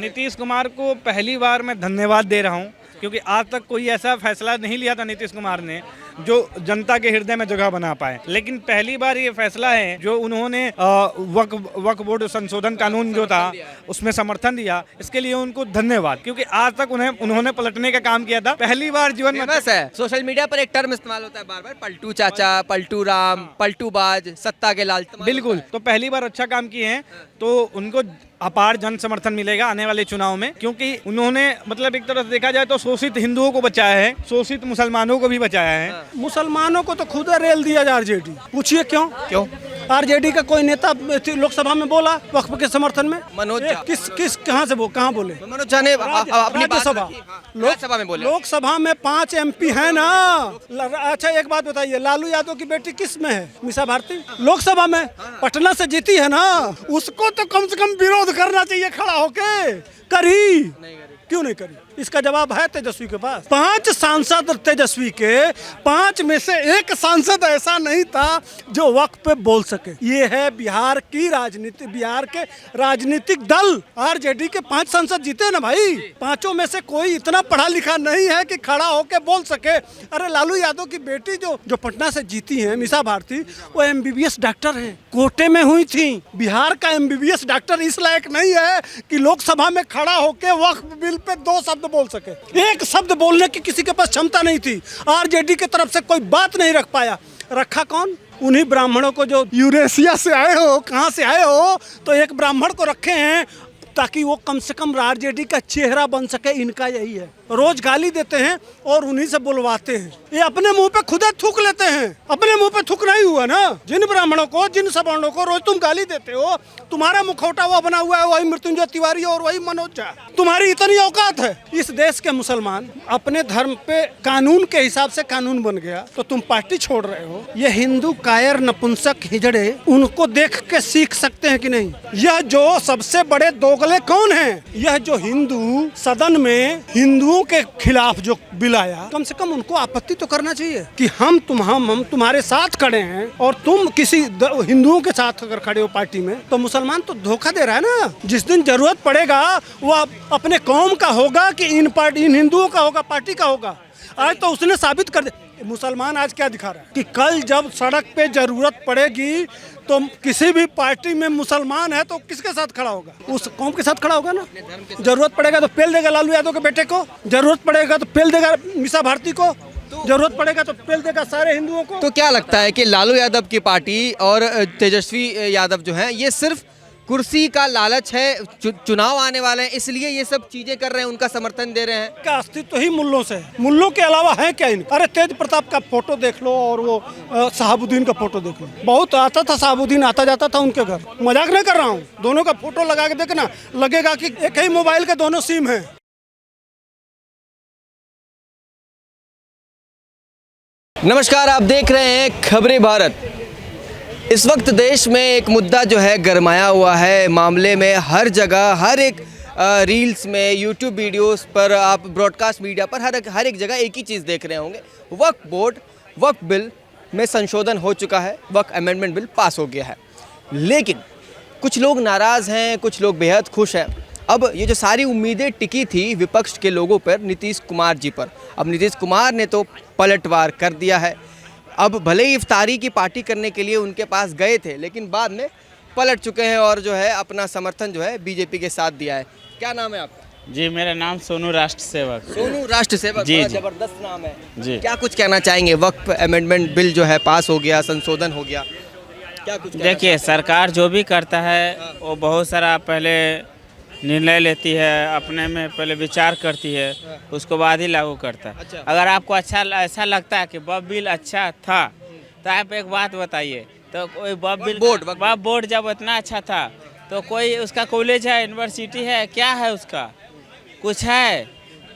नीतीश कुमार को पहली बार मैं धन्यवाद दे रहा हूं, क्योंकि आज तक कोई ऐसा फैसला नहीं लिया था नीतीश कुमार ने जो जनता के हृदय में जगह बना पाए। लेकिन पहली बार ये फैसला है जो उन्होंने वक्फ बोर्ड संशोधन कानून जो था उसमें समर्थन दिया, इसके लिए उनको धन्यवाद, क्योंकि आज तक उन्होंने पलटने का काम किया था। पहली बार जीवन में बस है, सोशल मीडिया पर एक टर्म इस्तेमाल होता है बार बार, पलटू चाचा, पलटू राम, पलटू बाज, सत्ता के लाल। बिल्कुल, तो पहली बार अच्छा काम किए हैं तो उनको अपार जन समर्थन मिलेगा आने वाले चुनाव में, क्योंकि उन्होंने मतलब एक तरह से देखा जाए तो शोषित हिंदुओं को बचाया है, शोषित मुसलमानों को भी बचाया है। मुसलमानों को तो खुद रेल दिया आरजेडी। पूछिए क्यों आरजेडी का कोई नेता लोकसभा में बोला वक्फ के समर्थन में? मनोज किस कहाँ बोले? मनोज झा ने अपनी राज्यसभा लोकसभा में बोले। लोकसभा में 5 MP है ना। अच्छा एक बात बताइए, लालू यादव की बेटी किस में है? मीसा भारती लोकसभा में पटना से जीती है ना, उसको तो कम से कम विरोध करना चाहिए खड़ा होके। करी क्यों नहीं करी? इसका जवाब है तेजस्वी के पास। 5 सांसद तेजस्वी के, 5 में से एक सांसद ऐसा नहीं था जो वक्त पे बोल सके। ये है बिहार की राजनीति, बिहार के राजनीतिक दल। आरजेडी के 5 सांसद जीते ना भाई, 5 में से कोई इतना पढ़ा लिखा नहीं है कि खड़ा होके बोल सके। अरे लालू यादव की बेटी जो पटना से जीती है, मीसा भारती, वो MBBS डॉक्टर है, कोटे में हुई थी। बिहार का MBBS डॉक्टर इस लायक नहीं है कि लोकसभा में खड़ा होके वक्फ बिल पे 2 शब्द बोल सके। एक शब्द बोलने की किसी के पास क्षमता नहीं थी। आरजेडी की तरफ से कोई बात नहीं रख पाया। रखा कौन? उन्हीं ब्राह्मणों को जो यूरेशिया से आए हो, कहाँ से आए हो, तो एक ब्राह्मण को रखे हैं ताकि वो कम से कम आरजेडी का चेहरा बन सके। इनका यही है, रोज गाली देते हैं और उन्हीं से बुलवाते हैं। ये अपने मुंह पे खुद थूक लेते हैं। अपने मुंह पे थूक नहीं हुआ ना। जिन ब्राह्मणों को, जिन सवर्णों को रोज तुम गाली देते हो, तुम्हारा मुखौटा वो बना हुआ है वही मृत्युंजय तिवारी और वही मनोज झा। तुम्हारी इतनी औकात है। इस देश के मुसलमान अपने धर्म पे कानून के हिसाब से कानून बन गया तो तुम पार्टी छोड़ रहे हो। ये हिंदू कायर नपुंसक हिजड़े, उनको देख के सीख सकते हैं कि नहीं? यह जो सबसे बड़े दोगले कौन है? यह जो हिंदू सदन में हिंदुओं के खिलाफ जो बिल आया, कम से कम उनको आपत्ति तो करना चाहिए कि हम तुम्हारे साथ खड़े हैं। और तुम किसी हिंदुओं के साथ अगर खड़े हो पार्टी में, तो मुसलमान तो धोखा दे रहा है ना। जिस दिन जरूरत पड़ेगा वो अपने कौम का होगा कि इन हिंदुओं का होगा, पार्टी का होगा। आज तो उसने साबित कर दिया। मुसलमान आज क्या दिखा रहा है कि कल जब सड़क पे जरूरत पड़ेगी तो किसी भी पार्टी में मुसलमान है तो किसके साथ खड़ा होगा? उस कौम के साथ खड़ा होगा ना। जरूरत पड़ेगा तो पेल देगा लालू यादव के बेटे को, जरूरत पड़ेगा तो पेल देगा मीसा भारती को, जरूरत पड़ेगा तो पेल देगा सारे हिंदुओं को। तो क्या लगता है कि लालू यादव की पार्टी और तेजस्वी यादव जो हैं, ये सिर्फ कुर्सी का लालच है, चुनाव आने वाले हैं इसलिए ये सब चीजें कर रहे हैं, उनका समर्थन दे रहे हैं? का अस्तित्व ही मुल्लों से है। मुल्लों के अलावा है क्या इनका? अरे तेज प्रताप का फोटो देख लो और वो शहाबुद्दीन का फोटो देख लो। बहुत आता था शहाबुद्दीन, आता जाता था उनके घर। मजाक नहीं कर रहा हूँ। दोनों का फोटो लगा के देखना, लगेगा कि एक ही मोबाइल के दोनों सिम है। नमस्कार, आप देख रहे हैं खबरें भारत। इस वक्त देश में एक मुद्दा जो है गरमाया हुआ है। मामले में हर जगह, हर एक रील्स में, यूट्यूब वीडियोस पर, आप ब्रॉडकास्ट मीडिया पर हर एक जगह एक ही चीज़ देख रहे होंगे। वक्फ बिल में संशोधन हो चुका है, वक्फ अमेंडमेंट बिल पास हो गया है। लेकिन कुछ लोग नाराज़ हैं, कुछ लोग बेहद खुश हैं। अब ये जो सारी उम्मीदें टिकी थी विपक्ष के लोगों पर, नीतीश कुमार जी पर, अब नीतीश कुमार ने तो पलटवार कर दिया है। अब भले ही इफ्तारी की पार्टी करने के लिए उनके पास गए थे, लेकिन बाद में पलट चुके हैं और जो है अपना समर्थन जो है बीजेपी के साथ दिया है। क्या नाम है आपका? जी, मेरा नाम सोनू राष्ट्र सेवक। सोनू राष्ट्र सेवक, जी, बड़ा जी। जबरदस्त नाम है जी। क्या कुछ कहना चाहेंगे? वक्फ अमेंडमेंट बिल जो है पास हो गया, संशोधन हो गया, क्या कुछ देखिए, सरकार जो भी करता है वो बहुत सारा पहले निर्णय लेती है, अपने में पहले विचार करती है, उसके बाद ही लागू करता है। अच्छा। अगर आपको ऐसा लगता है कि वक्फ बिल अच्छा था तो आप एक बात बताइए, तो कोई वक्फ बोर्ड जब इतना अच्छा था तो कोई उसका कॉलेज है, यूनिवर्सिटी है, क्या है उसका? कुछ है?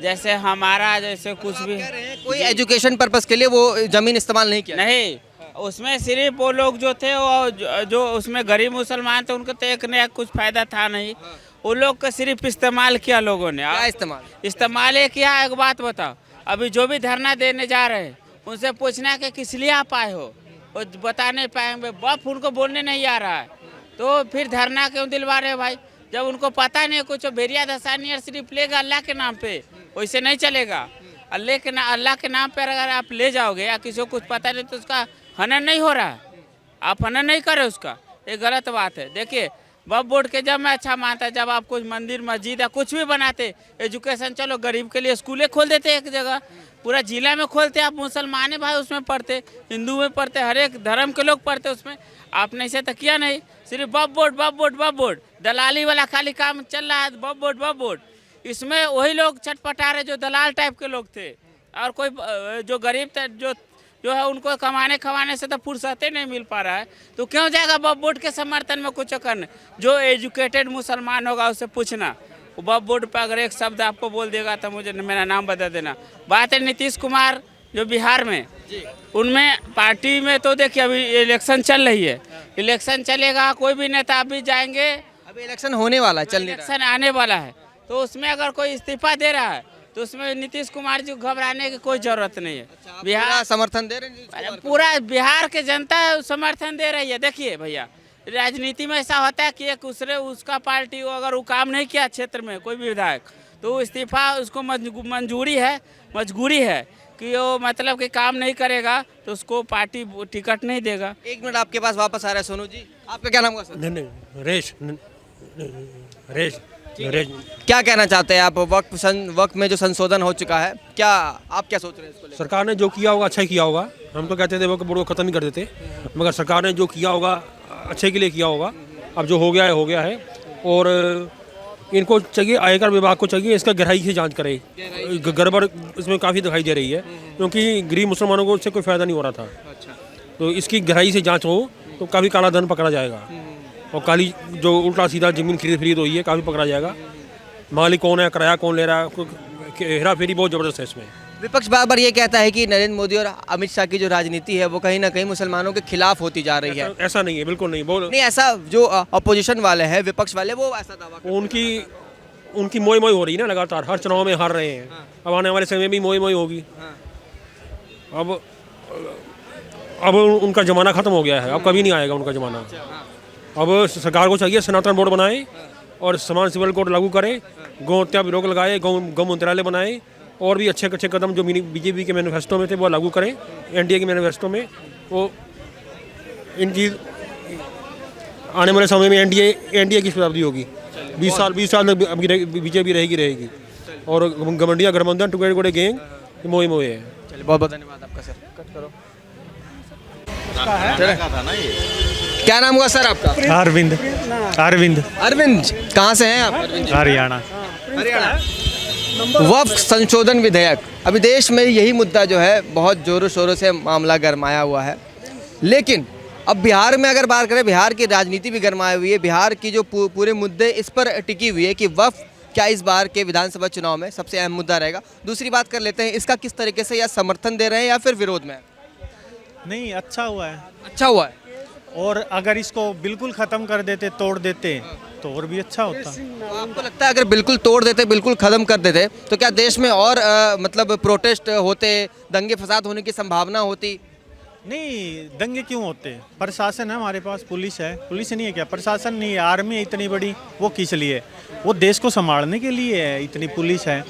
जैसे हमारा जैसे कुछ भी कोई एजुकेशन पर्पस के लिए वो जमीन इस्तेमाल नहीं किया? नहीं, उसमें सिर्फ वो लोग जो थे वो जो उसमें गरीब मुसलमान थे, उनको तो एक नया कुछ फायदा था नहीं। वो लोग का सिर्फ इस्तेमाल किया लोगों ने। क्या इस्तेमाल है किया? एक बात बताओ, अभी जो भी धरना देने जा रहे हैं उनसे पूछना कि किस लिए आप आए हो, वो बता नहीं पाएंगे। वक्फ उनको बोलने नहीं आ रहा है तो फिर धरना क्यों दिलवा रहे हैं भाई? जब उनको पता नहीं कुछ भेड़िया दसानियर सिर्फ लेगा अल्लाह के नाम पे, वैसे नहीं चलेगा। अल्लाह के नाम पे अगर आप ले जाओगे या किसी को कुछ पता नहीं तो उसका हनन नहीं हो रहा है, आप हनन नहीं कर रहे उसका, ये गलत बात है। देखिए वक्फ बोर्ड के जब मैं अच्छा मानता, जब आप कुछ मंदिर मस्जिद या कुछ भी बनाते, एजुकेशन चलो गरीब के लिए स्कूलें खोल देते एक जगह, पूरा जिला में खोलते, आप मुसलमान भाई उसमें पढ़ते, हिंदू में पढ़ते, हर एक धर्म के लोग पढ़ते उसमें। आपने इसे तो किया नहीं, सिर्फ वक्फ बोर्ड दलाली वाला खाली काम चल रहा है, वक्फ बोर्ड। इसमें वही लोग छटपटा रहे जो दलाल टाइप के लोग थे, और कोई जो गरीब जो है उनको कमाने खवाने से तो फुर्सत नहीं मिल पा रहा है, तो क्यों जाएगा वक्फ बोर्ड के समर्थन में कुछ करने। जो एजुकेटेड मुसलमान होगा उससे पूछना, वक्फ बोर्ड पर अगर एक शब्द आपको बोल देगा तो मुझे मेरा नाम बता देना। बात है नीतीश कुमार जो बिहार में, उनमें पार्टी में तो देखिए अभी इलेक्शन चल रही है, इलेक्शन चलेगा, कोई भी नेता अभी जाएंगे, अभी इलेक्शन होने वाला है, चल नहीं रहा है। इलेक्शन आने वाला है, तो उसमें अगर कोई इस्तीफा दे रहा है तो उसमें नीतीश कुमार जी को घबराने की कोई जरूरत नहीं है। बिहार समर्थन दे रहे हैं नीतीश कुमार को? पूरा बिहार के जनता समर्थन दे रही है। देखिए भैया, राजनीति में ऐसा होता है कि एक दूसरे उसका पार्टी को अगर वो काम नहीं किया क्षेत्र में कोई भी विधायक, तो इस्तीफा उसको मजबूरी है कि वो मतलब कि काम नहीं करेगा तो उसको पार्टी टिकट नहीं देगा। 1 मिनट आपके पास वापस आ रहा है सोनू जी, आपका क्या नाम हुआ सर? नरेश क्या कहना चाहते हैं आप? वक्त में जो संशोधन हो चुका है, क्या आप क्या सोच रहे हैं इसको लेकर? सरकार ने जो किया होगा अच्छा ही किया होगा। हम तो कहते थे वक्त बोर्ड को ख़त्म ही कर देते, मगर सरकार ने जो किया होगा अच्छे के लिए किया होगा। अब जो हो गया है और इनको चाहिए, आयकर विभाग को चाहिए इसका गहराई से जांच करे। गड़बड़ इसमें काफ़ी दिखाई दे रही है, क्योंकि गरीब मुसलमानों को इससे कोई फ़ायदा नहीं हो रहा था। तो इसकी गहराई से जांच हो तो काफ़ी काला धन पकड़ा जाएगा, और काली जो उल्टा सीधा ज़मीन खरीद हुई है काफ़ी पकड़ा जाएगा। मालिक कौन है, किराया कौन ले रहा है, हेरा फेरी बहुत ज़बरदस्त है इसमें। विपक्ष बार बार ये कहता है कि नरेंद्र मोदी और अमित शाह की जो राजनीति है वो कहीं ना कहीं मुसलमानों के खिलाफ होती जा रही है। ऐसा नहीं है, बिल्कुल नहीं। नहीं, ऐसा जो अपोजिशन वाले हैं, विपक्ष वाले, वो ऐसा दावा करते हैं। उनकी मोई हो रही है ना, लगातार हर चुनाव में हार रहे हैं। अब आने वाले समय में भी मोई होगी। अब उनका ज़माना ख़त्म हो गया है, अब कभी नहीं आएगा उनका ज़माना। अब सरकार को चाहिए सनातन बोर्ड बनाए और समान सिविल कोड लागू करे, गौ हत्या पर रोक लगाए, गौ मंत्रालय बनाए, और भी अच्छे कदम जो बीजेपी के मैनिफेस्टो में थे वो लागू करें। एनडीए के मैनिफेस्टो में वो इनकी आने वाले समय में एनडीए की शताब्दी होगी। 20 साल तक बीजेपी रहेगी। और गमंडिया गठबंधन टुकड़े गैंग मोए है। चलिए, बहुत बहुत धन्यवाद आपका सर। कट करो। क्या नाम हुआ सर आपका? अरविंद। कहाँ से हैं आप? हरियाणा। वक्फ संशोधन विधेयक, अभी देश में यही मुद्दा जो है बहुत जोरों शोरों से मामला गरमाया हुआ है। लेकिन अब बिहार में अगर बात करें, बिहार की राजनीति भी गरमाई हुई है। बिहार की जो पूरे मुद्दे इस पर टिकी हुई है कि वक्फ क्या इस बार के विधानसभा चुनाव में सबसे अहम मुद्दा रहेगा। दूसरी बात कर लेते हैं, इसका किस तरीके से या समर्थन दे रहे हैं या फिर विरोध में? नहीं, अच्छा हुआ है। अच्छा हुआ है। और अगर इसको बिल्कुल ख़त्म कर देते, तोड़ देते, तो और भी अच्छा होता। तो आपको लगता है अगर बिल्कुल तोड़ देते, बिल्कुल ख़त्म कर देते, तो क्या देश में और मतलब प्रोटेस्ट होते, दंगे फसाद होने की संभावना होती? नहीं, दंगे क्यों होते? प्रशासन है हमारे पास, पुलिस है। पुलिस नहीं है क्या? प्रशासन नहीं है, आर्मी है इतनी बड़ी, वो किस लिए? वो देश को संभालने के लिए है, इतनी पुलिस है।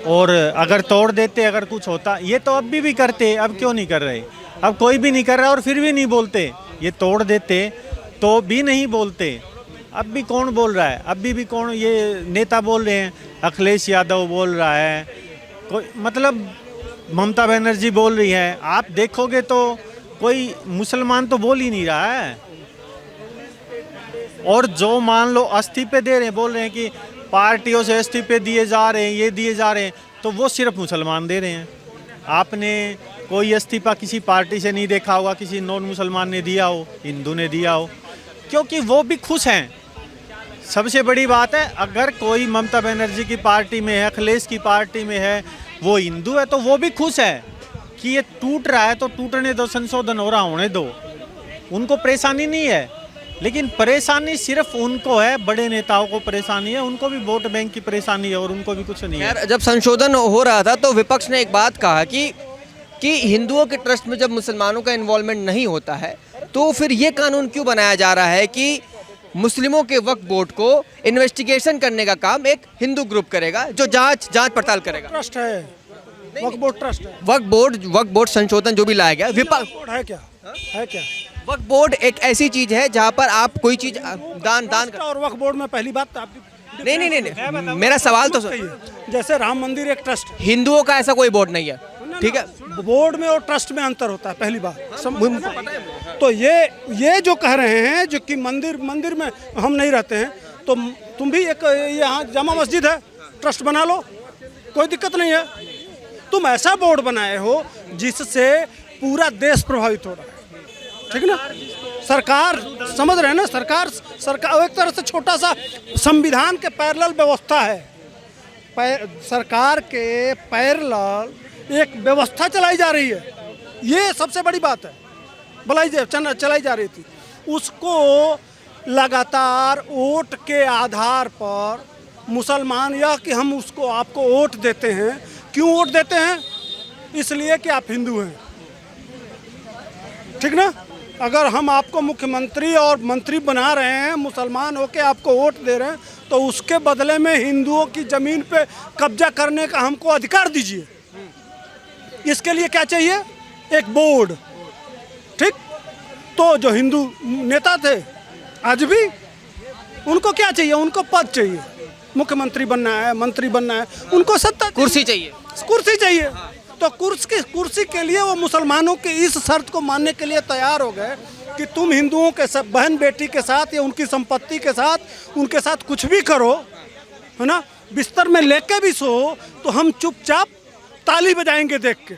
और अगर तोड़ देते, अगर कुछ होता, ये तो अब भी करते, अब क्यों नहीं कर रहे? अब कोई भी नहीं कर रहा और फिर भी नहीं बोलते। ये तोड़ देते तो भी नहीं बोलते। अब भी कौन बोल रहा है? अभी भी कौन? ये नेता बोल रहे हैं, अखिलेश यादव बोल रहा है, कोई मतलब ममता बनर्जी बोल रही है। आप देखोगे तो कोई मुसलमान तो बोल ही नहीं रहा है। और जो मान लो इस्तीफे दे रहे हैं, बोल रहे हैं कि पार्टियों से इस्तीफे दिए जा रहे हैं, ये दिए जा रहे हैं, तो वो सिर्फ मुसलमान दे रहे हैं। आपने कोई इस्तीफा किसी पार्टी से नहीं देखा होगा, किसी नॉन मुसलमान ने दिया हो, हिंदू ने दिया हो, क्योंकि वो भी खुश हैं। सबसे बड़ी बात है, अगर कोई ममता बनर्जी की पार्टी में है, अखिलेश की पार्टी में है, वो हिंदू है, तो वो भी खुश है कि ये टूट रहा है तो टूटने दो, संशोधन हो रहा होने दो। उनको परेशानी नहीं है। लेकिन परेशानी सिर्फ उनको है, बड़े नेताओं को परेशानी है, उनको भी वोट बैंक की परेशानी है और उनको भी कुछ नहीं है। जब संशोधन हो रहा था तो विपक्ष ने एक बात कहा कि हिंदुओं के ट्रस्ट में जब मुसलमानों का इन्वॉल्वमेंट नहीं होता है तो फिर ये कानून क्यों बनाया जा रहा है कि मुस्लिमों के वक्फ बोर्ड को इन्वेस्टिगेशन करने का काम एक हिंदू ग्रुप करेगा, जो जांच पड़ताल करेगा। ट्रस्ट है, वक्फ बोर्ड ट्रस्ट है। वक्फ बोर्ड संशोधन जो भी लाया गया, विपक्ष बोर्ड है क्या? है क्या? वक्फ बोर्ड एक ऐसी चीज है जहां पर आप कोई चीज दान कर। और वक्फ बोर्ड में पहली बात तो आप नहीं, मेरा सवाल तो जैसे राम मंदिर एक ट्रस्ट, हिंदुओं का ऐसा कोई बोर्ड नहीं है, ठीक है। बोर्ड में और ट्रस्ट में अंतर होता है, पहली बात। तो ये जो कह रहे हैं जो कि मंदिर में हम नहीं रहते हैं, तो तुम भी एक यहाँ जामा मस्जिद है, ट्रस्ट बना लो, कोई दिक्कत नहीं है। तुम ऐसा बोर्ड बनाए हो जिससे पूरा देश प्रभावित हो रहा है, ठीक ना। सरकार समझ रहे हैं ना, सरकार एक तरह से छोटा सा संविधान के पैरेलल व्यवस्था है, सरकार के पैरेलल एक व्यवस्था चलाई जा रही है, ये सबसे बड़ी बात है। चलाई जा रही थी, उसको लगातार वोट के आधार पर मुसलमान, या कि हम उसको आपको वोट देते हैं, क्यों वोट देते हैं? इसलिए कि आप हिंदू हैं, ठीक ना। अगर हम आपको मुख्यमंत्री और मंत्री बना रहे हैं, मुसलमान होके आपको वोट दे रहे हैं, तो उसके बदले में हिंदुओं की ज़मीन पे कब्जा करने का हमको अधिकार दीजिए। इसके लिए क्या चाहिए? एक बोर्ड, ठीक। तो जो हिंदू नेता थे आज भी, उनको क्या चाहिए? उनको पद चाहिए, मुख्यमंत्री बनना है, मंत्री बनना है, उनको सत्ता, कुर्सी चाहिए। तो कुर्सी के लिए वो मुसलमानों की इस शर्त को मानने के लिए तैयार हो गए कि तुम हिंदुओं के सब बहन बेटी के साथ या उनकी संपत्ति के साथ, उनके साथ कुछ भी करो, है ना, बिस्तर में लेके भी सो, तो हम चुपचाप ताली बजाएंगे देख के।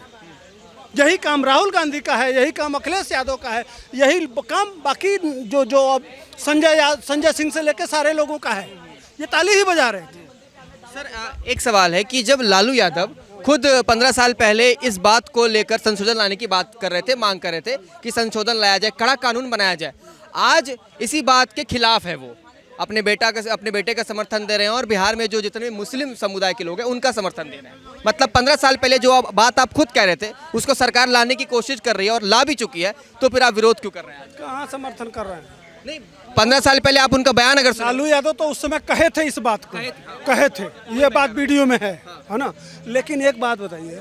यही काम राहुल गांधी का है, यही काम अखिलेश यादव का है, यही काम बाकी जो अब संजय सिंह से लेके सारे लोगों का है, ये ताली ही बजा रहे थे। सर, एक सवाल है कि जब लालू यादव खुद 15 साल पहले इस बात को लेकर संशोधन लाने की बात कर रहे थे, मांग कर रहे थे कि संशोधन लाया जाए, कड़ा कानून बनाया जाए, आज इसी बात के खिलाफ है। वो अपने बेटे का समर्थन दे रहे हैं और बिहार में जो जितने भी मुस्लिम समुदाय के लोग हैं उनका समर्थन दे रहे हैं। मतलब 15 साल पहले जो बात आप खुद कह रहे थे उसको सरकार लाने की कोशिश कर रही है और ला भी चुकी है, तो फिर आप विरोध क्यों कर रहे हैं? कहाँ समर्थन कर रहे हैं? नहीं, 15 साल पहले आप उनका बयान अगर लालू यादव तो उस समय कहे थे, इस बात को कहे थे, ये बात वीडियो में है ना। लेकिन एक बात बताइए,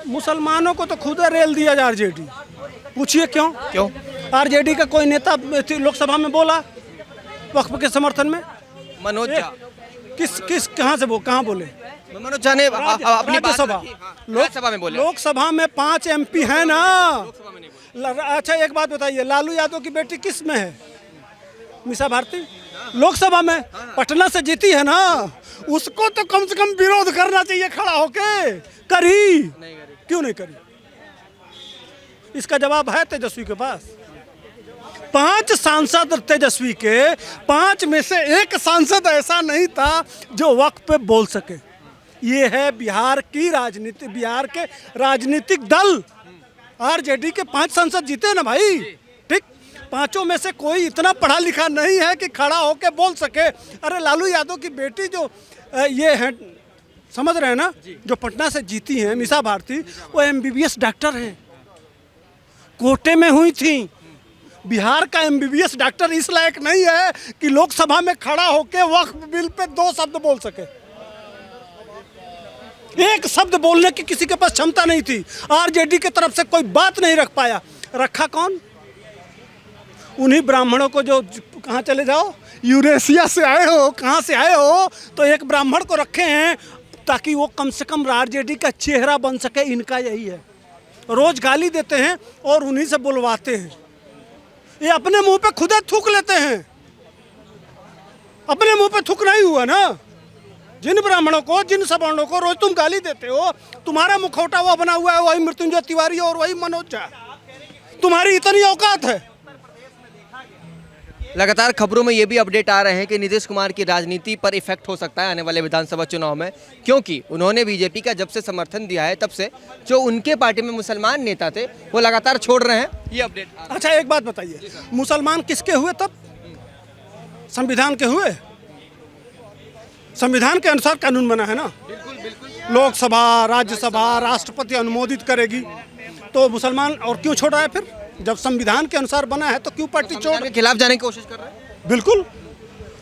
मुसलमानों को तो खुद रेल दिया जा आरजेडी, पूछिए क्यों? आरजेडी का कोई नेता लोकसभा में बोला वक्फ के समर्थन में? मनोज झा कहाँ बोले? मनोज झा ने अपनी लोकसभा में बोले। लोकसभा में 5 MP है ना। अच्छा एक बात बताइए, लालू यादव की बेटी किस में है? मीसा भारती लोकसभा में पटना से जीती है ना, उसको तो कम से कम विरोध करना चाहिए खड़ा होके। क्यों नहीं करी? इसका जवाब है तेजस्वी के पास। 5 सांसद तेजस्वी के, 5 में से एक सांसद ऐसा नहीं था जो वक्त पे बोल सके। ये है बिहार की राजनीति, बिहार के राजनीतिक दल। आरजेडी के 5 सांसद जीते ना भाई, ठीक। 5 में से कोई इतना पढ़ा लिखा नहीं है कि खड़ा होके बोल सके। अरे लालू यादव की बेटी जो ये है, समझ रहे हैं ना, जो पटना से जीती हैं, मीसा भारती, वो MBBS डॉक्टर हैं, कोटे में हुई थी। बिहार का MBBS डॉक्टर इस लायक नहीं है कि लोकसभा में खड़ा होके वक्फ बिल पे 2 शब्द बोल सके। एक शब्द बोलने की किसी के पास क्षमता नहीं थी। आरजेडी की तरफ से कोई बात नहीं रख पाया। रखा कौन? उन्हीं ब्राह्मणों को जो कहाँ चले जाओ, यूरेशिया से आए हो, कहाँ से आए हो, तो एक ब्राह्मण को रखे हैं ताकि वो कम से कम आरजेडी का चेहरा बन सके। इनका यही है, रोज गाली देते हैं और उन्हीं से बुलवाते हैं। ये अपने मुंह पे खुद थूक लेते हैं, अपने मुंह पे थूक नहीं हुआ ना। जिन ब्राह्मणों को, जिन सवर्णों को रोज तुम गाली देते हो, तुम्हारा मुखौटा वो बना हुआ है वही मृत्युंजय तिवारी और वही मनोज झा। तुम्हारी इतनी औकात है। लगातार खबरों में ये भी अपडेट आ रहे हैं कि नीतीश कुमार की राजनीति पर इफेक्ट हो सकता है आने वाले विधानसभा चुनाव में, क्योंकि उन्होंने बीजेपी का जब से समर्थन दिया है तब से जो उनके पार्टी में मुसलमान नेता थे वो लगातार छोड़ रहे हैं। ये अपडेट। अच्छा एक बात बताइए, मुसलमान किसके हुए तब? संविधान के हुए। संविधान के अनुसार कानून बना है ना। लोकसभा, राज्यसभा, राष्ट्रपति अनुमोदित करेगी, तो मुसलमान और क्यों छोड़ रहा है फिर? जब संविधान के अनुसार बना है तो क्यों पार्टी छोड़? के खिलाफ जाने की कोशिश कर रहे हैं। बिल्कुल,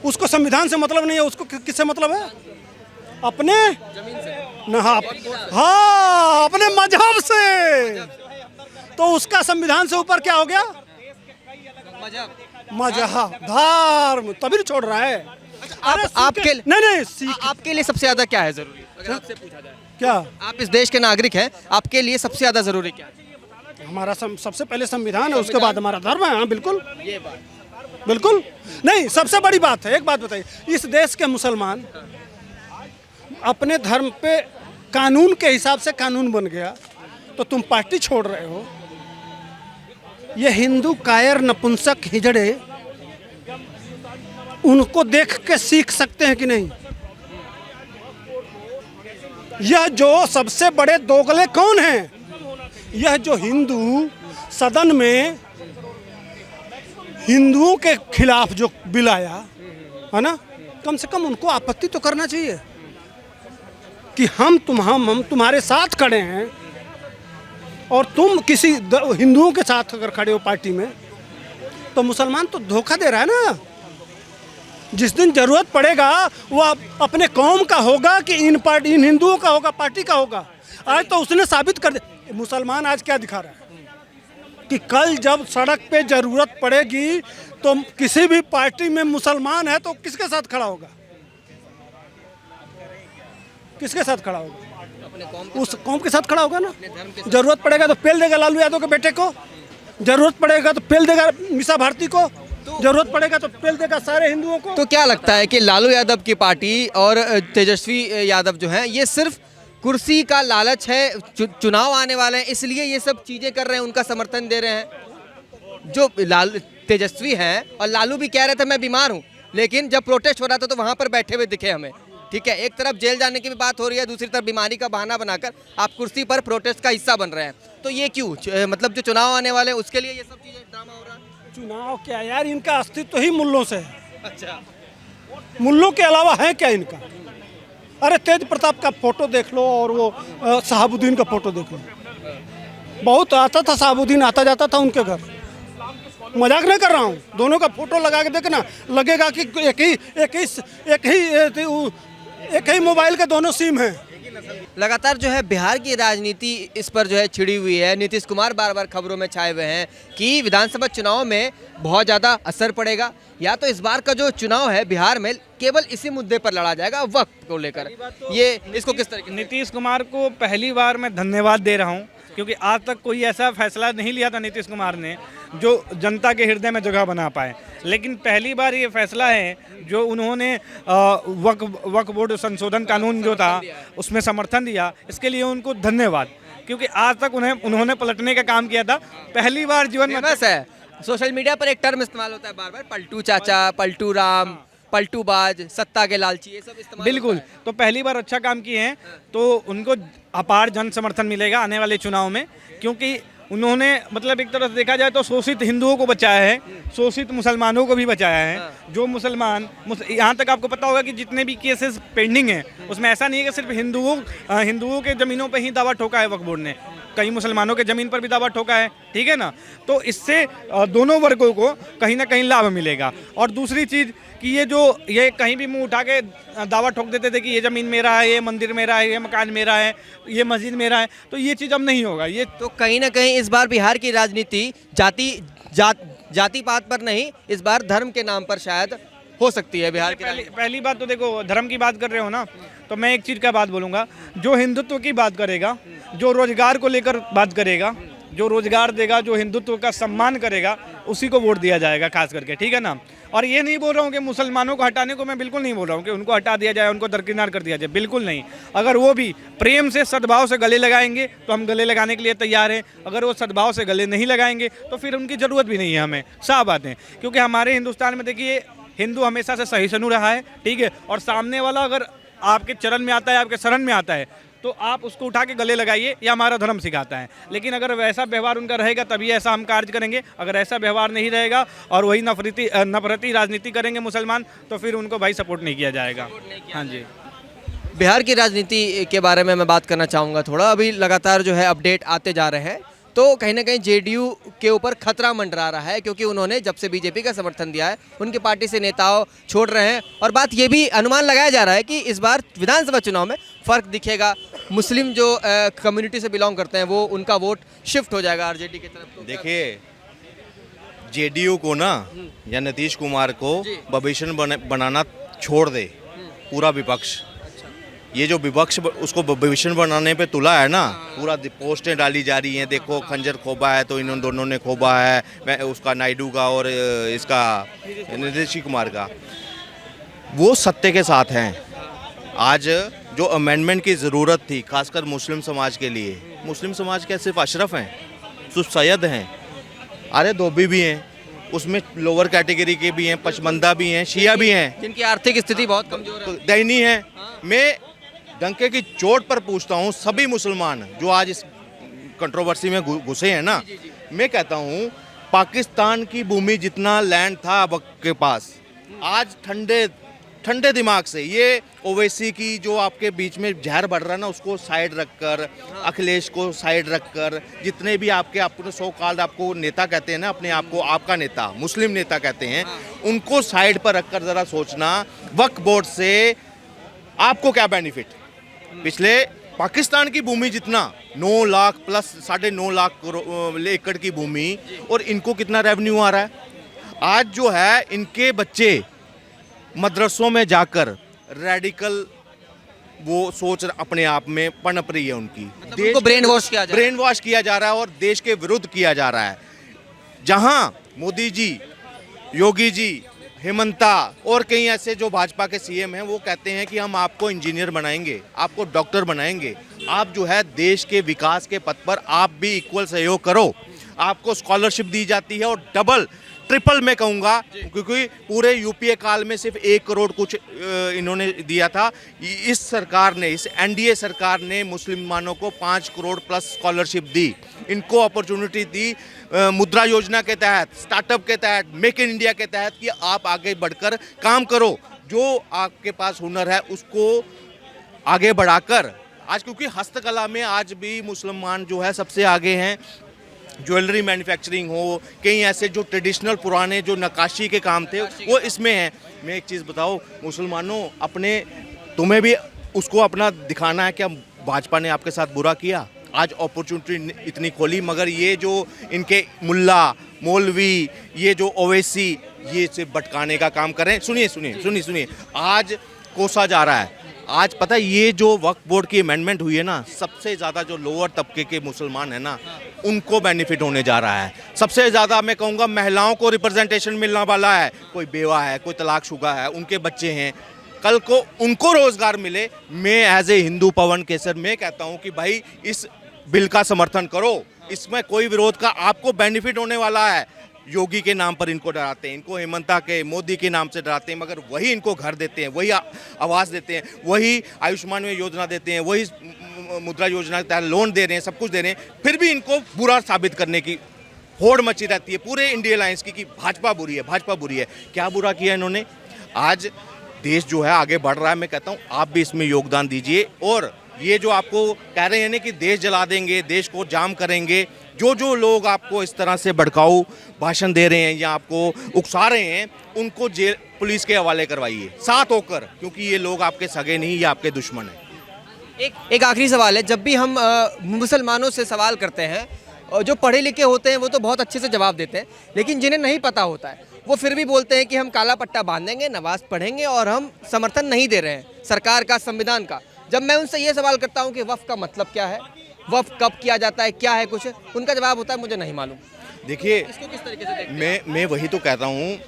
उसको संविधान से मतलब नहीं है, उसको किससे मतलब है? अपने हाँ, अपने मजहब से। तो उसका संविधान से ऊपर क्या हो गया? मजहब, धर्म, तभी तो छोड़ रहा है। आपके नहीं, आपके लिए सबसे ज्यादा क्या है जरूरी, अगर आपसे पूछा जाए? क्या आप इस देश के नागरिक हैं, आपके लिए सबसे ज्यादा जरूरी क्या है? हमारा सबसे पहले संविधान है, उसके बाद हमारा धर्म है। हाँ बिल्कुल, ये बात बिल्कुल। नहीं, सबसे बड़ी बात है, एक बात बताइए, इस देश के मुसलमान अपने धर्म पे कानून के हिसाब से कानून बन गया तो तुम पार्टी छोड़ रहे हो। ये हिंदू कायर नपुंसक हिजड़े, उनको देख के सीख सकते हैं कि नहीं? यह जो सबसे बड़े दोगले कौन हैं? यह जो हिंदू सदन में हिंदुओं के खिलाफ जो बिल आया है ना, कम से कम उनको आपत्ति तो करना चाहिए कि हम तुम्हारे साथ खड़े हैं, और तुम किसी हिंदुओं के साथ अगर खड़े हो पार्टी में, तो मुसलमान तो धोखा दे रहा है ना। जिस दिन जरूरत पड़ेगा वो अपने कौम का होगा कि इन हिंदुओं का होगा, पार्टी का होगा। आज तो उसने साबित कर दिया। मुसलमान आज क्या दिखा रहा है कि कल जब सड़क पे जरूरत पड़ेगी तो किसी भी पार्टी में मुसलमान है तो किसके साथ खड़ा होगा? किसके साथ खड़ा होगा? उस कौम के साथ खड़ा होगा ना। जरूरत पड़ेगा तो पेल देगा लालू यादव के बेटे को, जरूरत पड़ेगा तो पेल देगा मीसा भारती को, जरूरत पड़ेगा तो पेल देगा सारे हिंदुओं को। तो क्या लगता है कि लालू यादव की पार्टी और तेजस्वी यादव जो हैं, ये सिर्फ कुर्सी का लालच है, चुनाव आने वाले हैं इसलिए ये सब चीजें कर रहे हैं, उनका समर्थन दे रहे हैं? जो तेजस्वी हैं और लालू भी कह रहे थे मैं बीमार हूँ, लेकिन जब प्रोटेस्ट हो रहा था तो वहां पर बैठे हुए दिखे हमें। ठीक है, एक तरफ जेल जाने की भी बात हो रही है, दूसरी तरफ बीमारी का बहाना बनाकर आप कुर्सी पर प्रोटेस्ट का हिस्सा बन रहे हैं। तो ये क्यों? मतलब जो चुनाव आने वाले हैं उसके लिए ये सब चीजें ड्रामा हो रहा है? चुनाव क्या यार, इनका अस्तित्व ही मुल्लों से है। अच्छा, मुल्लों के अलावा है क्या इनका? अरे तेज प्रताप का फोटो देख लो और वो शहाबुद्दीन का फोटो देख लो। बहुत आता था शहाबुद्दीन, आता जाता था उनके घर। मजाक नहीं कर रहा हूँ, दोनों का फोटो लगा के देखना, लगेगा कि एक ही मोबाइल के दोनों सिम हैं। लगातार जो है बिहार की राजनीति इस पर जो है छिड़ी हुई है। नीतीश कुमार बार बार खबरों में छाए हुए हैं कि विधानसभा चुनाव में बहुत ज़्यादा असर पड़ेगा, या तो इस बार का जो चुनाव है बिहार में केवल इसी मुद्दे पर लड़ा जाएगा, वक्त को लेकर। ये इसको किस तरीके? नीतीश कुमार को पहली बार मैं धन्यवाद दे रहा हूँ, क्योंकि आज तक कोई ऐसा फैसला नहीं लिया था नीतीश कुमार ने जो जनता के हृदय में जगह बना पाए। लेकिन पहली बार ये फैसला है जो उन्होंने वक्फ बोर्ड संशोधन कानून जो था उसमें समर्थन दिया, इसके लिए उनको धन्यवाद, क्योंकि आज तक उन्होंने पलटने का काम किया था। पहली बार जीवन में फेमस है, सोशल मीडिया पर एक टर्म इस्तेमाल होता है बार बार, पलटू चाचा, पलटू राम, पलटूबाज, सत्ता के लालची, ये सब इस्तेमाल। बिल्कुल, तो पहली बार अच्छा काम किए हैं तो उनको अपार जन समर्थन मिलेगा आने वाले चुनाव में, क्योंकि उन्होंने मतलब एक तरह से देखा जाए तो शोषित हिंदुओं को बचाया है, शोषित मुसलमानों को भी बचाया है। जो मुसलमान यहाँ तक आपको पता होगा कि जितने भी केसेस पेंडिंग हैं उसमें ऐसा नहीं है कि सिर्फ हिंदुओं के ज़मीनों पर ही दावा ठोका है वक्फ बोर्ड ने, कई मुसलमानों के ज़मीन पर भी दावा ठोका है। ठीक है ना, तो इससे दोनों वर्गों को कहीं ना कहीं लाभ मिलेगा। और दूसरी चीज़ कि ये कहीं भी मुंह उठा के दावा ठोक देते थे कि ये ज़मीन मेरा है, ये मंदिर मेरा है, ये मकान मेरा है, ये मस्जिद मेरा है, तो ये चीज़ अब नहीं होगा। ये तो कहीं ना कहीं इस बार बिहार की राजनीति जाति पात पर नहीं, इस बार धर्म के नाम पर शायद हो सकती है बिहार की। पहली बात तो देखो, धर्म की बात कर रहे हो ना, तो मैं एक चीज़ का बात बोलूँगा, जो हिंदुत्व की बात करेगा, जो रोजगार को लेकर बात करेगा, जो रोजगार देगा, जो हिंदुत्व का सम्मान करेगा, उसी को वोट दिया जाएगा खास करके। ठीक है ना, और ये नहीं बोल रहा हूँ कि मुसलमानों को हटाने को, मैं बिल्कुल नहीं बोल रहा हूँ कि उनको हटा दिया जाए, उनको दरकिनार कर दिया जाए, बिल्कुल नहीं। अगर वो भी प्रेम से सद्भाव से गले लगाएंगे तो हम गले लगाने के लिए तैयार हैं। अगर वो सद्भाव से गले नहीं लगाएंगे तो फिर उनकी ज़रूरत भी नहीं है हमें, साफ बात है। क्योंकि हमारे हिंदुस्तान में देखिए, हिंदू हमेशा से सहिष्णु रहा है। ठीक है, और सामने वाला अगर आपके चरण में आता है, आपके शरण में आता है, तो आप उसको उठा के गले लगाइए, या हमारा धर्म सिखाता है। लेकिन अगर वैसा व्यवहार उनका रहेगा तभी ऐसा हम कार्य करेंगे। अगर ऐसा व्यवहार नहीं रहेगा और वही नफरती राजनीति करेंगे मुसलमान, तो फिर उनको भाई सपोर्ट नहीं किया जाएगा। हाँ जी, बिहार की राजनीति के बारे में मैं बात करना चाहूँगा थोड़ा। अभी लगातार जो है अपडेट आते जा रहे हैं, तो कहीं ना कहीं जेडीयू के ऊपर खतरा मंडरा रहा है, क्योंकि उन्होंने जब से बीजेपी का समर्थन दिया है उनकी पार्टी से नेताओं छोड़ रहे हैं। और बात ये भी अनुमान लगाया जा रहा है कि इस बार विधानसभा चुनाव में फ़र्क दिखेगा, मुस्लिम जो कम्युनिटी से बिलोंग करते हैं वो उनका वोट शिफ्ट हो जाएगा आरजेडी की तरफ। तो देखिए, जेडीयू को ना या नीतीश कुमार को भविष्य बनाना छोड़ दे पूरा विपक्ष। ये जो विपक्ष उसको भविष्य बनाने पे तुला है ना, पूरा पोस्टें डाली जा रही हैं, देखो खंजर खोबा है तो इन दोनों ने खोबा है, उसका नायडू का और इसका नीतीश कुमार का। वो सत्य के साथ हैं। आज जो अमेंडमेंट की ज़रूरत थी खासकर मुस्लिम समाज के लिए, मुस्लिम समाज क्या सिर्फ अशरफ हैं, सिर्फ सैयद हैं, अरे धोबी भी हैं, उसमें लोअर कैटेगरी के भी हैं, पचमंदा भी हैं, शिया भी हैं, जिनकी आर्थिक स्थिति बहुत कमजोर है, दयनीय है। मैं डंके की चोट पर पूछता हूँ, सभी मुसलमान जो आज इस कंट्रोवर्सी में घुसे हैं ना, मैं कहता हूँ पाकिस्तान की भूमि जितना लैंड था वक्त के पास, आज ठंडे दिमाग से ये ओवैसी की जो आपके बीच में जहर बढ़ रहा है ना, उसको साइड रखकर, अखिलेश को साइड रखकर, जितने भी आपके अपने सो कॉल्ड आपको नेता कहते हैं ना, अपने आप को आपका नेता मुस्लिम नेता कहते हैं, उनको साइड पर रखकर ज़रा सोचना वक्फ बोर्ड से आपको क्या बेनिफिट। पिछले पाकिस्तान की भूमि जितना 9 लाख प्लस 9.5 लाख एकड़ की भूमि, और इनको कितना रेवेन्यू आ रहा है। आज जो है इनके बच्चे मदरसों में जाकर रेडिकल वो सोच अपने आप में पनप रही है उनकी, मतलब उनको ब्रेन वॉश किया जा रहा है और देश के विरुद्ध किया जा रहा है। जहां मोदी जी, योगी जी, हेमंता और कई ऐसे जो भाजपा के सीएम हैं वो कहते हैं कि हम आपको इंजीनियर बनाएंगे, आपको डॉक्टर बनाएंगे, आप जो है देश के विकास के पथ पर आप भी इक्वल सहयोग करो। आपको स्कॉलरशिप दी जाती है और डबल ट्रिपल मैं कहूँगा, क्योंकि पूरे यूपीए काल में सिर्फ 1 करोड़ कुछ इन्होंने दिया था। इस सरकार ने, इस एनडीए सरकार ने मुसलमानों को 5 करोड़ प्लस स्कॉलरशिप दी, इनको अपॉर्चुनिटी दी मुद्रा योजना के तहत, स्टार्टअप के तहत, मेक इन इंडिया के तहत कि आप आगे बढ़कर काम करो, जो आपके पास हुनर है उसको आगे बढ़ाकर। आज क्योंकि हस्तकला में आज भी मुसलमान जो है सबसे आगे हैं, ज्वेलरी मैन्युफैक्चरिंग हो, कई ऐसे जो ट्रेडिशनल पुराने जो नक्काशी के काम थे वो इसमें हैं। मैं एक चीज़ बताओ मुसलमानों, अपने तुम्हें भी उसको अपना दिखाना है, क्या भाजपा ने आपके साथ बुरा किया? आज अपॉर्चुनिटी इतनी खोली, मगर ये जो इनके मुल्ला मौलवी, ये जो ओवैसी, ये सिर्फ भटकाने का काम कर रहे हैं। सुनिए, आज कोसा जा रहा है। आज पता है ये जो वक्फ बोर्ड की अमेंडमेंट हुई है ना, सबसे ज़्यादा जो लोअर तबके के मुसलमान हैं ना, उनको बेनिफिट होने जा रहा है। सबसे ज़्यादा मैं कहूँगा महिलाओं को रिप्रेजेंटेशन मिलने वाला है, कोई बेवा है, कोई तलाकशुदा है, उनके बच्चे हैं, कल को उनको रोज़गार मिले। मैं एज ए हिंदू पवन केसर मैं कहता हूँ कि भाई इस बिल का समर्थन करो, इसमें कोई विरोध का, आपको बेनिफिट होने वाला है। योगी के नाम पर इनको डराते हैं, इनको हेमंता के, मोदी के नाम से डराते हैं, मगर वही इनको घर देते हैं, वही आवास देते हैं, वही आयुष्मान में योजना देते हैं, वही मुद्रा योजना के तहत लोन दे रहे हैं, सब कुछ दे रहे हैं, फिर भी इनको बुरा साबित करने की होड़ मची रहती है पूरे इंडिया अलायंस की कि भाजपा बुरी है। क्या बुरा किया इन्होंने? आज देश जो है आगे बढ़ रहा है। मैं कहता हूँ आप भी इसमें योगदान दीजिए। और ये जो आपको कह रहे हैं ना कि देश जला देंगे, देश को जाम करेंगे, जो लोग आपको इस तरह से भड़काऊ भाषण दे रहे हैं या आपको उकसा रहे हैं, उनको जेल पुलिस के हवाले करवाइए साथ होकर, क्योंकि ये लोग आपके सगे नहीं, ये आपके दुश्मन हैं। एक आखिरी सवाल है, जब भी हम मुसलमानों से सवाल करते हैं, और जो पढ़े लिखे होते हैं वो तो बहुत अच्छे से जवाब देते हैं, लेकिन जिन्हें नहीं पता होता है वो फिर भी बोलते हैं कि हम काला पट्टा बांधेंगे, नमाज पढ़ेंगे और हम समर्थन नहीं दे रहे हैं सरकार का, संविधान का। जब मैं उनसे ये सवाल करता हूँ कि वक्फ का मतलब क्या है, वक्फ कब किया जाता है, क्या है कुछ, उनका जवाब होता है मुझे नहीं मालूम। देखिए, इसको किस तरीके से देखते हैं? मैं वही तो कहता हूँ,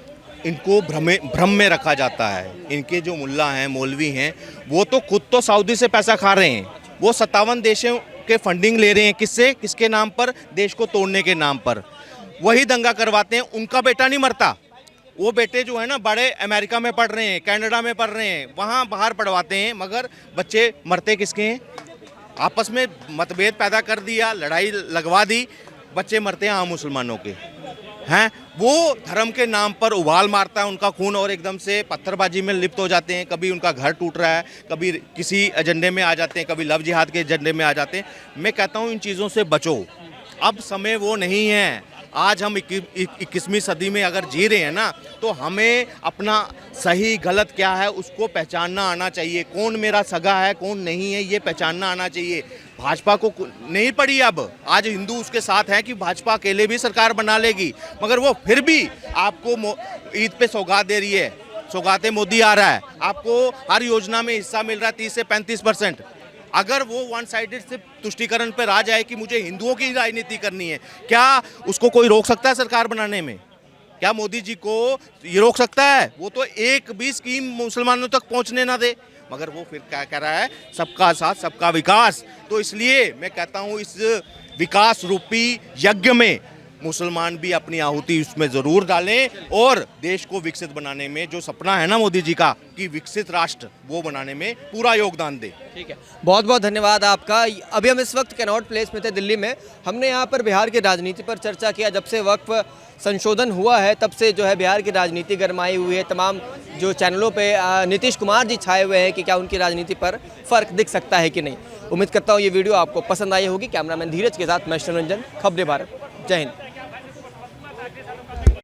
इनको भ्रम में रखा जाता है। इनके जो मुल्ला हैं, मौलवी हैं, वो तो खुद तो सऊदी से पैसा खा रहे हैं, वो 57 देशों के फंडिंग ले रहे हैं। किससे? किसके नाम पर? देश को तोड़ने के नाम पर। वही दंगा करवाते हैं। उनका बेटा नहीं मरता, वो बेटे जो है ना बड़े अमेरिका में पढ़ रहे हैं, कनाडा में पढ़ रहे हैं, वहाँ बाहर पढ़वाते हैं, मगर बच्चे मरते किसके हैं? आपस में मतभेद पैदा कर दिया, लड़ाई लगवा दी, बच्चे मरते हैं आम मुसलमानों के हैं। वो धर्म के नाम पर उबाल मारता है उनका खून, और एकदम से पत्थरबाजी में लिप्त हो जाते हैं। कभी उनका घर टूट रहा है, कभी किसी एजेंडे में आ जाते हैं, कभी लव जिहाद के एजेंडे में आ जाते हैं। मैं कहता हूँ इन चीज़ों से बचो। अब समय वो नहीं है। आज हम 21वीं सदी में अगर जी रहे हैं ना, तो हमें अपना सही गलत क्या है उसको पहचानना आना चाहिए। कौन मेरा सगा है कौन नहीं है ये पहचानना आना चाहिए। भाजपा को नहीं पड़ी अब, आज हिंदू उसके साथ हैं कि भाजपा अकेले भी सरकार बना लेगी, मगर वो फिर भी आपको ईद पे सौगात दे रही है, सौगातें मोदी आ रहा है, आपको हर योजना में हिस्सा मिल रहा है 30 से 35%। अगर वो वन साइडेड से तुष्टीकरण पर आ जाए कि मुझे हिंदुओं की राजनीति करनी है, क्या उसको कोई रोक सकता है सरकार बनाने में? क्या मोदी जी को ये रोक सकता है? वो तो एक भी स्कीम मुसलमानों तक पहुंचने ना दे, मगर वो फिर क्या कह रहा है, सबका साथ सबका विकास। तो इसलिए मैं कहता हूँ इस विकास रूपी यज्ञ में मुसलमान भी अपनी आहुति उसमें ज़रूर डालें और देश को विकसित बनाने में जो सपना है ना मोदी जी का कि विकसित राष्ट्र, वो बनाने में पूरा योगदान दें। ठीक है, बहुत बहुत धन्यवाद आपका। अभी हम इस वक्त कैनॉट प्लेस में थे दिल्ली में। हमने यहाँ पर बिहार की राजनीति पर चर्चा किया। जब से वक्फ संशोधन हुआ है तब से जो है बिहार की राजनीति गरमाई हुई है। तमाम जो चैनलों पे नीतीश कुमार जी छाए हुए हैं कि क्या उनकी राजनीति पर फ़र्क दिख सकता है कि नहीं। उम्मीद करता हूँ ये वीडियो आपको पसंद आई होगी। कैमरामैन धीरज के साथ मैं रंजन, खबरें भारत। जय हिंद।